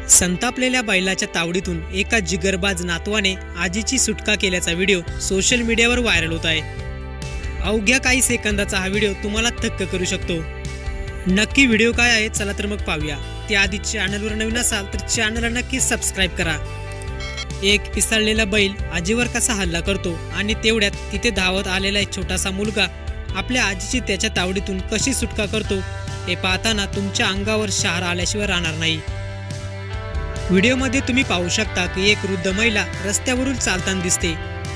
संतापलेल्या बैलाच्या तावडीतून एका जिगरबाज नातवाने आजीची सुटका केल्याचा व्हिडिओ सोशल मीडियावर व्हायरल होत आहे। अवघ्या काही सेकंदाचा हा व्हिडिओ तुम्हाला थक्क करू शकतो। नक्की व्हिडिओ काय आहे चला तर मग पाहूया। त्याआधी चॅनलवर नवीन असाल तर चॅनलला नक्की सबस्क्राइब करा। एक पिसाळलेला बैल आजीवर कसा हल्ला करतो आणि तेवढ्यात तिथे धावत आलेला एक छोटासा मुलगा आपल्या आजीची त्याच्या तावडीतून कशी सुटका करतो हे पाहताना तुमच्या अंगावर शहार आल्याशिवाय राहणार नाही। व्हिडिओमध्ये तुम्ही पाहू शकता की एक वृद्ध महिला रस्त्यावरून चालताना दिसते।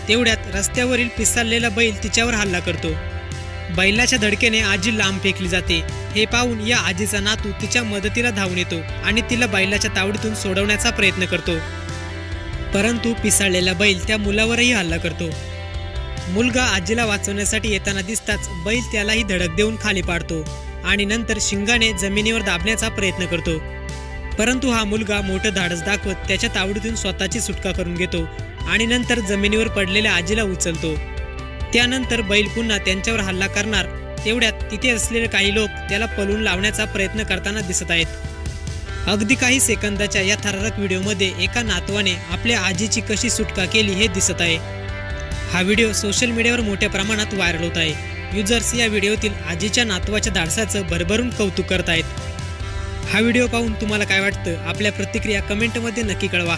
तेवढ्यात रस्त्यावरील पिसाळलेला बैल तिच्यावर हल्ला करतो। बैलाच्या धडकेने आजी लांब फेकली जाते। हे पाहून या आजीचा नातू तिच्या मदतीला धावून येतो आणि तिला बैलाच्या तावडीतून सोडवण्याचा प्रयत्न करतो, परंतु पिसाळलेला बैल त्या मुलावरही हल्ला करतो। मुलगा आजीला वाचवण्यासाठी येताना दिसताच बैल त्यालाही धडक देऊन खाली पाडतो आणि नंतर शिंगाने जमिनीवर दाबण्याचा प्रयत्न करतो, परंतु हा मुलगा मोठं धाडस दाखवत त्याच्या तावडीतून स्वतःची सुटका करून घेतो आणि नंतर जमिनीवर पडलेल्या आजीला उचलतो। त्यानंतर बैल पुन्हा त्यांच्यावर हल्ला करणार तेवढ्यात तिथे असलेले काही लोक त्याला पळून लावण्याचा प्रयत्न करताना दिसत आहेत। अगदी काही सेकंदाच्या या थरारक व्हिडिओमध्ये एका नातवाने आपल्या आजीची कशी सुटका केली हे दिसत आहे। हा व्हिडिओ सोशल मीडियावर मोठ्या प्रमाणात व्हायरल होत आहे। युजर्स या व्हिडिओतील आजीच्या नातवाच्या धाडसाचं भरभरून कौतुक करत आहेत। हा व्हिडिओ पाहून तुम्हाला काय वाटतं आपल्या प्रतिक्रिया कमेंटमध्ये नक्की कळवा।